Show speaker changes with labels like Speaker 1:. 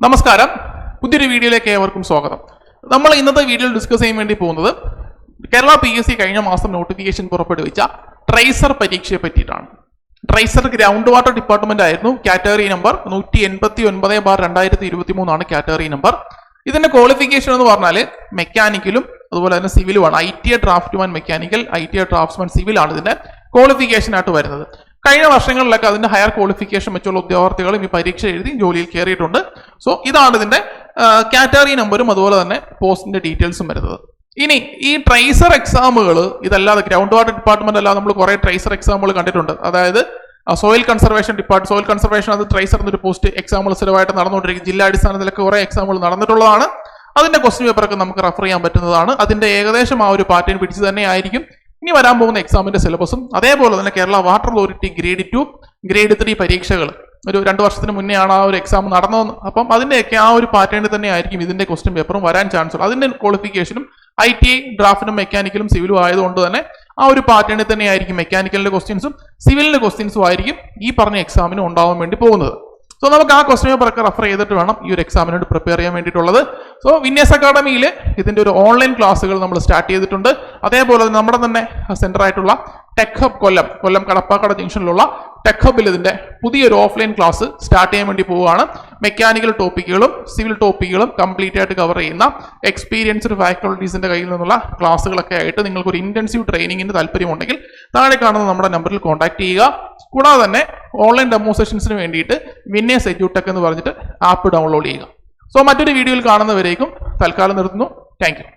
Speaker 1: നമസ്കാരം, പുതിയൊരു വീഡിയോയിലേക്ക് ഏവർക്കും സ്വാഗതം. നമ്മൾ ഇന്നത്തെ വീഡിയോയിൽ ഡിസ്കസ് ചെയ്യാൻ വേണ്ടി പോകുന്നത് കേരള PSC കഴിഞ്ഞ മാസം നോട്ടിഫിക്കേഷൻ പുറപ്പെടുവിച്ച ട്രേസർ പരീക്ഷയെ പറ്റിയിട്ടാണ്. ട്രേസർ ഗ്രൗണ്ട് വാട്ടർ ഡിപ്പാർട്ട്മെന്റ് ആയിരുന്നു. കാറ്റഗറി നമ്പർ 189/2023 ആണ് കാറ്റഗറി നമ്പർ. ഇതിന്റെ ക്വാളിഫിക്കേഷൻ എന്ന് പറഞ്ഞാൽ മെക്കാനിക്കലും അതുപോലെ തന്നെ സിവിലുമാണ്. ITA draughtsman mechanical, ITA draughtsman civil ആണ് ഇതിന്റെ ക്വാളിഫിക്കേഷൻ ആയിട്ട് വരുന്നത്. കഴിഞ്ഞ വർഷങ്ങളിലൊക്കെ അതിന്റെ ഹയർ ക്വാളിഫിക്കേഷൻ വെച്ചുള്ള ഉദ്യോഗാർത്ഥികളും ഈ പരീക്ഷ എഴുതി ജോലിയിൽ കയറിയിട്ടുണ്ട്. സോ ഇതാണ് ഇതിന്റെ കാറ്റഗറി നമ്പറും അതുപോലെ തന്നെ പോസ്റ്റിന്റെ ഡീറ്റെയിൽസും വരുന്നത്. ഇനി ഈ ട്രേസർ എക്സാമുകൾ ഇതല്ലാതെ ഗ്രൗണ്ട് വാട്ടർ ഡിപ്പാർട്ട്മെന്റ് അല്ലാതെ നമ്മൾ കുറെ ട്രേസർ എക്സാമുകൾ കണ്ടിട്ടുണ്ട്. അതായത് soil conservation department, soil conservation അത് ട്രേസർ എന്നൊരു പോസ്റ്റ് എക്സാമുകൾ സ്ഥിരമായിട്ട് നടന്നുകൊണ്ടിരിക്കും. ജില്ലാടിസ്ഥാനത്തിലൊക്കെ കുറെ എക്സാമുകൾ നടന്നിട്ടുള്ളതാണ്. അതിന്റെ ക്വസ്റ്റ്യൻ പേപ്പറൊക്കെ നമുക്ക് റെഫർ ചെയ്യാൻ പറ്റുന്നതാണ്. അതിന്റെ ഏകദേശം ആ ഒരു പാറ്റേൺ പിടിച്ച് തന്നെ ആയിരിക്കും ഇനി വരാൻ പോകുന്ന എക്സാമിന്റെ സിലബസും. അതേപോലെ തന്നെ Kerala water authority grade 2, grade 3 പരീക്ഷകൾ ഒരു 2 വർഷത്തിന് മുന്നേ ആണ് ആ ഒരു എക്സാം നടന്നതെന്ന്. അപ്പം അതിന്റെയൊക്കെ ആ ഒരു പാറ്റേണിൽ തന്നെ ആയിരിക്കും ഇതിന്റെ ക്വസ്റ്റ്യൻ പേപ്പറും വരാൻ ചാൻസ് ഉള്ളത്. അതിന്റെ ക്വാളിഫിക്കേഷനും ITA ഡ്രാഫ്റ്റിനും മെക്കാനിക്കലും സിവിലും ആയതുകൊണ്ട് തന്നെ ആ ഒരു പാറ്റേണിൽ തന്നെ ആയിരിക്കും മെക്കാനിക്കലിന്റെ ക്വസ്റ്റ്യൻസും സിവിലിന്റെ ക്വസ്റ്റ്യൻസും ആയിരിക്കും ഈ പറഞ്ഞ എക്സാമിന് ഉണ്ടാവാൻ വേണ്ടി പോകുന്നത്. സോ നമുക്ക് ആ ക്വസ്റ്റ്യൻ പേപ്പറൊക്കെ റെഫർ ചെയ്തിട്ട് വേണം ഈ ഒരു എക്സാമിനോട് പ്രിപ്പയർ ചെയ്യാൻ വേണ്ടിയിട്ടുള്ളത്. സോ വിന്യാസ് അക്കാഡമിയിൽ ഇതിന്റെ ഒരു ഓൺലൈൻ ക്ലാസ്സുകൾ നമ്മൾ സ്റ്റാർട്ട് ചെയ്തിട്ടുണ്ട്. അതേപോലെ നമ്മുടെ തന്നെ സെന്റർ ആയിട്ടുള്ള ടെക് ഹബ് കൊല്ലം കടപ്പാക്കട ജംഗ്ഷനിലുള്ള ടെക് ഹബിൽ ഇതിന്റെ പുതിയൊരു ഓഫ്ലൈൻ ക്ലാസ് സ്റ്റാർട്ട് ചെയ്യാൻ വേണ്ടി പോവുകയാണ്. മെക്കാനിക്കൽ ടോപ്പിക്കുകളും സിവിൽ ടോപ്പിക്കുകളും കംപ്ലീറ്റ് ആയിട്ട് കവർ ചെയ്യുന്ന എക്സ്പീരിയൻസ്ഡ് ഫാക്കൽറ്റീസിന്റെ കയ്യിൽ നിന്നുള്ള ക്ലാസ്സുകളൊക്കെ ആയിട്ട് നിങ്ങൾക്ക് ഒരു ഇന്റൻസീവ് ട്രെയിനിങ്ങിന് താല്പര്യമുണ്ടെങ്കിൽ താഴെ കാണുന്ന നമ്മുടെ നമ്പറിൽ കോൺടാക്ട് ചെയ്യുക. കൂടാതെ തന്നെ ഓൺലൈൻ ഡെമോ സെഷൻസിന് വേണ്ടിയിട്ട് വിന്നേഴ്സ് എഡ്യൂടെക് എന്ന് പറഞ്ഞിട്ട് ആപ്പ് ഡൗൺലോഡ് ചെയ്യുക. സോ മറ്റൊരു വീഡിയോയിൽ കാണുന്നവരേക്കും തൽക്കാലം നിർത്തുന്നു. Thank you.